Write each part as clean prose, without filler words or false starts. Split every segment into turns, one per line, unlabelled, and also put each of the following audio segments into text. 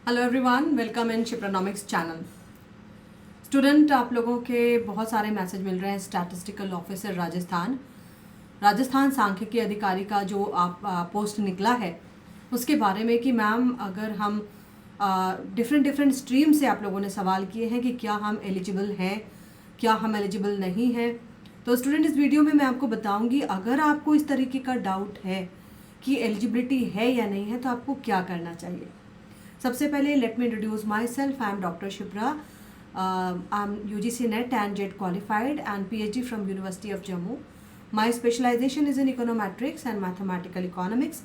Hello everyone, welcome in Shipranomics channel. Student, आप लोगों के बहुत सारे मैसेज मिल रहे हैं। स्टैटिस्टिकल ऑफिसर राजस्थान सांख्यिकी अधिकारी का जो आप पोस्ट निकला है उसके बारे में कि मैम अगर हम डिफरेंट स्ट्रीम से आप लोगों ने सवाल किए हैं कि क्या हम एलिजिबल हैं, क्या हम एलिजिबल नहीं हैं। तो स्टूडेंट, इस वीडियो में मैं आपको बताऊंगी अगर आपको इस तरीके का डाउट है कि एलिजिबिलिटी है या नहीं है तो आपको क्या करना चाहिए। सबसे पहले let me introduce my self. I am doctor Shipra. I am UGC NET and JET qualified and PhD from University of Jammu. My specialization is in econometrics and mathematical economics.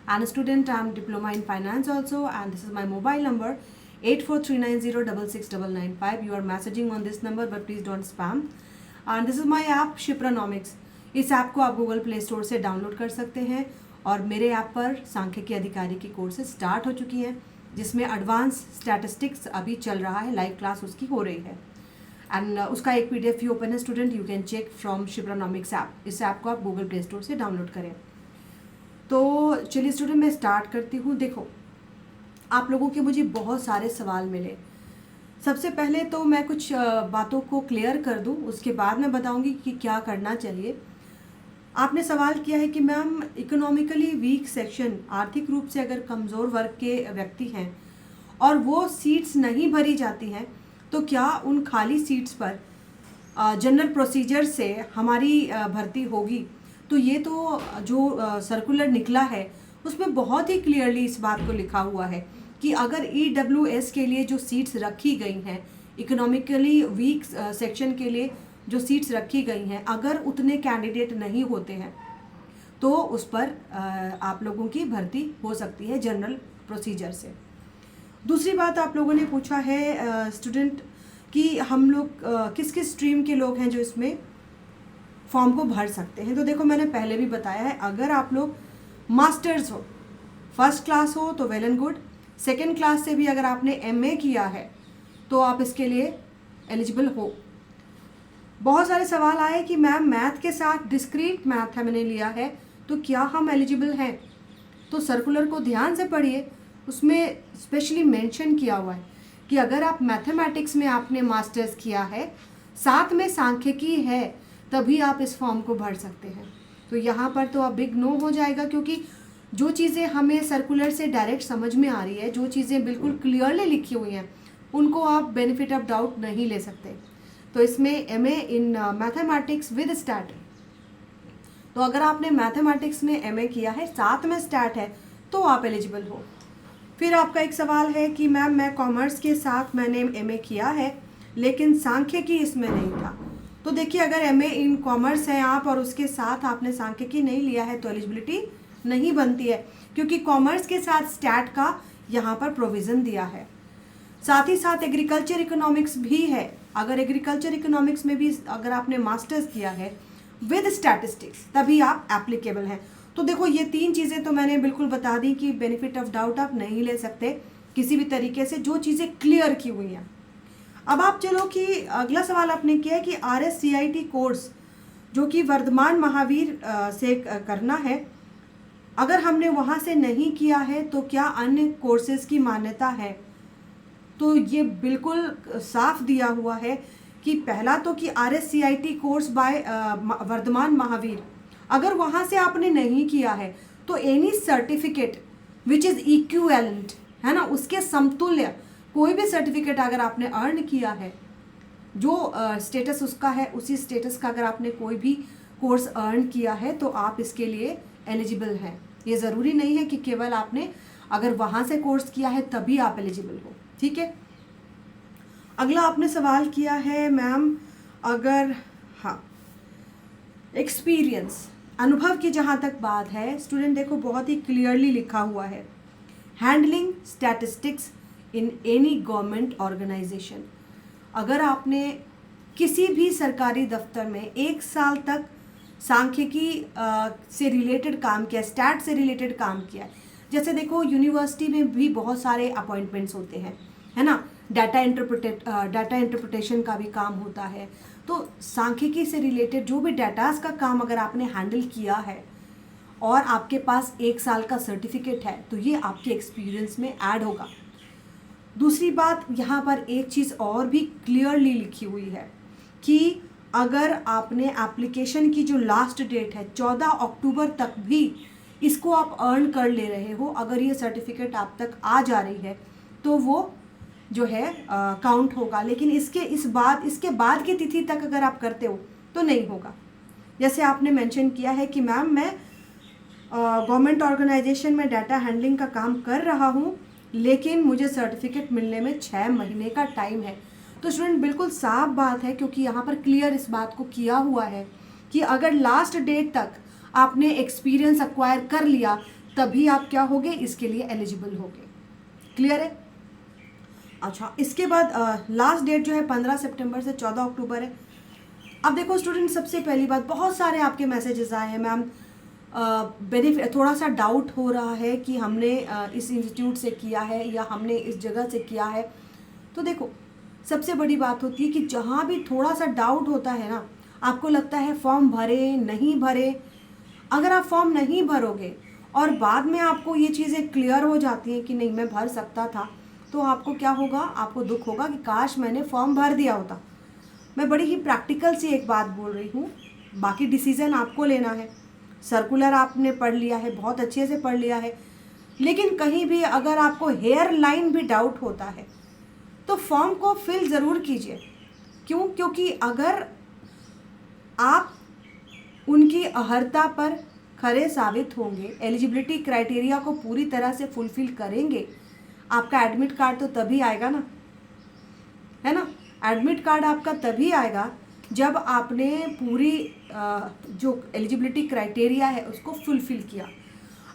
And student, I am diploma in finance also, and this is my mobile number 8439066995. You are messaging on this number but please don't spam. And this is my app Shipranomics. इस app को आप Google play store से download कर सकते हैं और मेरे app पर सांख्यिकी अधिकारी की कोर्सेज स्टार्ट हो चुकी हैं जिसमें एडवांस स्टैटिस्टिक्स अभी चल रहा है, लाइव क्लास उसकी हो रही है। एंड उसका एक PDF भी ओपन है student, you can check from Shipranomics app. इस ऐप को आप गूगल प्ले स्टोर से डाउनलोड करें। तो चलिए स्टूडेंट, मैं स्टार्ट करती हूँ। देखो, आप लोगों के मुझे बहुत सारे सवाल मिले। सबसे पहले तो मैं कुछ बातों को क्लियर कर दूँ, उसके बाद मैं बताऊँगी कि क्या करना चाहिए। आपने सवाल किया है कि मैम इकोनॉमिकली वीक सेक्शन, आर्थिक रूप से अगर कमज़ोर वर्ग के व्यक्ति हैं और वो सीट्स नहीं भरी जाती हैं तो क्या उन खाली सीट्स पर जनरल प्रोसीजर से हमारी भर्ती होगी। तो ये तो जो सर्कुलर निकला है उसमें बहुत ही क्लियरली इस बात को लिखा हुआ है कि अगर EWS के लिए जो सीट्स रखी गई हैं, इकोनॉमिकली वीक सेक्शन के लिए जो सीट्स रखी गई हैं, अगर उतने कैंडिडेट नहीं होते हैं तो उस पर आप लोगों की भर्ती हो सकती है जनरल प्रोसीजर से। दूसरी बात आप लोगों ने पूछा है स्टूडेंट कि हम लोग किस किस स्ट्रीम के लोग हैं जो इसमें फॉर्म को भर सकते हैं। तो देखो, मैंने पहले भी बताया है, अगर आप लोग मास्टर्स हो, फर्स्ट क्लास हो तो well and good. Second class से भी अगर आपने MA किया है तो आप इसके लिए एलिजिबल हो। बहुत सारे सवाल आए कि मैम मैथ के साथ डिस्क्रीट मैथ है मैंने लिया है तो क्या हम एलिजिबल हैं। तो सर्कुलर को ध्यान से पढ़िए, उसमें स्पेशली मेंशन किया हुआ है कि अगर आप मैथमेटिक्स में आपने मास्टर्स किया है, साथ में सांख्यिकी है, तभी आप इस फॉर्म को भर सकते हैं। तो यहाँ पर तो अब बिग नो हो जाएगा, क्योंकि जो चीज़ें हमें सर्कुलर से डायरेक्ट समझ में आ रही है, जो चीज़ें बिल्कुल क्लियरली लिखी हुई हैं, उनको आप बेनिफिट ऑफ डाउट नहीं ले सकते। तो इसमें MA in mathematics with stat, तो अगर आपने मैथमेटिक्स में MA किया है साथ में स्टैट है तो आप एलिजिबल हो। फिर आपका एक सवाल है कि मैम मैं कॉमर्स के साथ मैंने MA किया है लेकिन सांख्यिकी इसमें नहीं था। तो देखिए, अगर MA इन कॉमर्स है आप और उसके साथ आपने सांख्यिकी नहीं लिया है तो एलिजिबिलिटी नहीं बनती है, क्योंकि कॉमर्स के साथ स्टैट का यहाँ पर प्रोविज़न दिया है। साथ ही साथ एग्रीकल्चर इकोनॉमिक्स भी है। अगर एग्रीकल्चर इकोनॉमिक्स में भी अगर आपने मास्टर्स किया है विद स्टैटिस्टिक्स तभी आप एप्लीकेबल हैं। तो देखो, ये तीन चीज़ें तो मैंने बिल्कुल बता दी कि बेनिफिट ऑफ डाउट आप नहीं ले सकते किसी भी तरीके से, जो चीज़ें क्लियर की हुई हैं। अब आप चलो कि अगला सवाल आपने किया है कि RSCIT कोर्स जो कि वर्धमान महावीर से करना है, अगर हमने वहाँ से नहीं किया है तो क्या अन्य कोर्सेज की मान्यता है। तो ये बिल्कुल साफ दिया हुआ है कि पहला तो कि RSCIT course by Vardhman Mahaveer, अगर वहाँ से आपने नहीं किया है तो any certificate which is equivalent, है ना, उसके समतुल्य कोई भी सर्टिफिकेट अगर आपने अर्न किया है, जो स्टेटस उसका है उसी स्टेटस का अगर आपने कोई भी कोर्स अर्न किया है तो आप इसके लिए एलिजिबल हैं। ये ज़रूरी नहीं है कि केवल आपने अगर वहाँ से कोर्स किया है तभी आप एलिजिबल हो, ठीक है। अगला आपने सवाल किया है मैम अगर एक्सपीरियंस, अनुभव की जहाँ तक बात है स्टूडेंट, देखो बहुत ही क्लियरली लिखा हुआ है, handling statistics in any government organisation. अगर आपने किसी भी सरकारी दफ्तर में 1 साल तक सांख्यिकी से रिलेटेड काम किया, स्टैट से रिलेटेड काम किया, जैसे देखो यूनिवर्सिटी में भी बहुत सारे अपॉइंटमेंट्स होते हैं, है ना, डाटा इंटरप्रिटेशन का भी काम होता है। तो सांख्यिकी से रिलेटेड जो भी डाटास का काम अगर आपने हैंडल किया है और आपके पास 1 साल का सर्टिफिकेट है तो ये आपके एक्सपीरियंस में ऐड होगा। दूसरी बात, यहाँ पर एक चीज़ और भी क्लियरली लिखी हुई है कि अगर आपने एप्लीकेशन की जो लास्ट डेट है 14 अक्टूबर तक भी इसको आप अर्न कर ले रहे हो, अगर ये सर्टिफिकेट आप तक आ जा रही है तो वो जो है काउंट होगा। लेकिन इसके बाद की तिथि तक अगर आप करते हो तो नहीं होगा। जैसे आपने मेंशन किया है कि मैम मैं गवर्नमेंट ऑर्गेनाइजेशन में डाटा हैंडलिंग का काम कर रहा हूँ, लेकिन मुझे सर्टिफिकेट मिलने में 6 महीने का टाइम है। तो स्टूडेंट बिल्कुल साफ बात है, क्योंकि यहाँ पर क्लियर इस बात को किया हुआ है कि अगर लास्ट डेट तक आपने एक्सपीरियंस एक्वायर कर लिया तभी आप क्या होगे, इसके लिए एलिजिबल होगे। क्लियर है? अच्छा, इसके बाद लास्ट डेट जो है 15 सितंबर से 14 अक्टूबर है। अब देखो स्टूडेंट, सबसे पहली बात, बहुत सारे आपके मैसेजेस आए हैं मैम बेनिफिट, थोड़ा सा डाउट हो रहा है कि हमने इस इंस्टीट्यूट से किया है या हमने इस जगह से किया है। तो देखो, सबसे बड़ी बात होती है कि जहाँ भी थोड़ा सा डाउट होता है ना, आपको लगता है फॉर्म भरे नहीं भरे, अगर आप फॉर्म नहीं भरोगे और बाद में आपको ये चीज़ें क्लियर हो जाती हैं कि नहीं मैं भर सकता था, तो आपको क्या होगा, आपको दुख होगा कि काश मैंने फॉर्म भर दिया होता। मैं बड़ी ही प्रैक्टिकल सी एक बात बोल रही हूँ, बाकी डिसीज़न आपको लेना है। सर्कुलर आपने पढ़ लिया है, बहुत अच्छे से पढ़ लिया है, लेकिन कहीं भी अगर आपको हेयर लाइन भी डाउट होता है तो फॉर्म को फिल ज़रूर कीजिए। क्यों? क्योंकि अगर आप उनकी अहर्ता पर खरे साबित होंगे, एलिजिबिलिटी क्राइटेरिया को पूरी तरह से फुलफिल करेंगे, आपका एडमिट कार्ड तो तभी आएगा ना, है ना। एडमिट कार्ड आपका तभी आएगा जब आपने पूरी जो एलिजिबिलिटी क्राइटेरिया है उसको फुलफिल किया।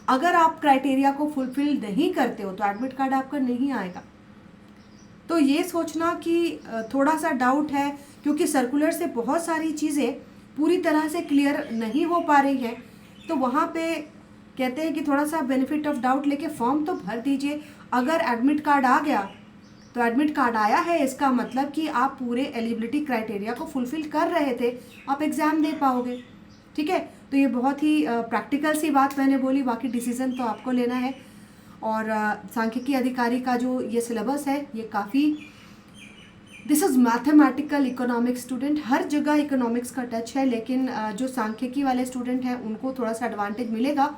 अगर आप क्राइटेरिया को फुलफिल नहीं करते हो तो एडमिट कार्ड आपका नहीं आएगा। तो ये सोचना कि थोड़ा सा डाउट है, क्योंकि सर्कुलर से बहुत सारी चीज़ें पूरी तरह से क्लियर नहीं हो पा रही है, तो वहाँ पे कहते हैं कि थोड़ा सा बेनिफिट ऑफ डाउट लेके फॉर्म तो भर दीजिए। अगर एडमिट कार्ड आ गया तो एडमिट कार्ड आया है, इसका मतलब कि आप पूरे एलिजिबिलिटी क्राइटेरिया को फुलफिल कर रहे थे, आप एग्ज़ाम दे पाओगे। ठीक है, तो ये बहुत ही प्रैक्टिकल सी बात मैंने बोली, बाकी डिसीज़न तो आपको लेना है। और सांख्यिकी अधिकारी का जो ये सिलेबस है ये काफ़ी, this is mathematical economics student, हर जगह इकोनॉमिक्स का टच है, लेकिन जो सांख्यिकी वाले स्टूडेंट हैं उनको थोड़ा सा एडवांटेज मिलेगा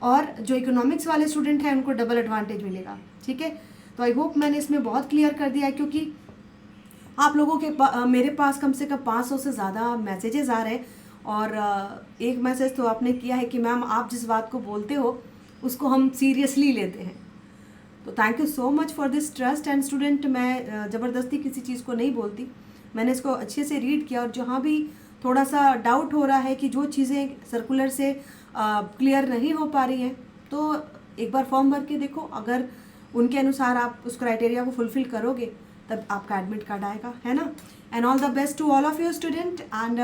और जो इकोनॉमिक्स वाले स्टूडेंट हैं उनको डबल एडवांटेज मिलेगा। ठीक है, तो आई होप मैंने इसमें बहुत क्लियर कर दिया है, क्योंकि आप लोगों के मेरे पास कम से कम 500 से ज़्यादा मैसेजेस आ रहे हैं, और एक मैसेज तो आपने किया है कि मैम आप जिस बात को बोलते हो उसको हम सीरियसली लेते हैं। तो thank you so much for this trust. And student, मैं ज़बरदस्ती किसी चीज़ को नहीं बोलती, मैंने इसको अच्छे से रीड किया, और जहाँ भी थोड़ा सा डाउट हो रहा है कि जो चीज़ें सर्कुलर से क्लियर नहीं हो पा रही हैं, तो एक बार फॉर्म भर के देखो, अगर उनके अनुसार आप उस क्राइटेरिया को फुलफिल करोगे तब आपका एडमिट कार्ड आएगा, है ना। And all the best to all of you student. And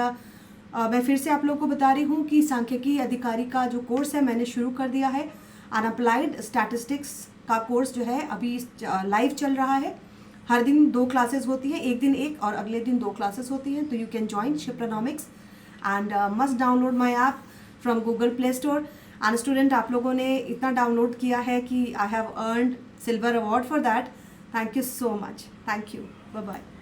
मैं फिर से आप लोगों को बता रही हूँ कि सांख्यिकी अधिकारी का जो कोर्स है मैंने शुरू कर दिया है। अनअप्लाइड स्टैटिस्टिक्स का कोर्स जो है अभी लाइव चल रहा है। हर दिन 2 क्लासेस होती हैं, एक दिन एक और अगले दिन 2 क्लासेस होती हैं। तो you can join Shipranomics and must download my app from Google play store. And student, आप लोगों ने इतना डाउनलोड किया है कि I have earned silver award for that. Thank you so much. Thank you. Bye bye.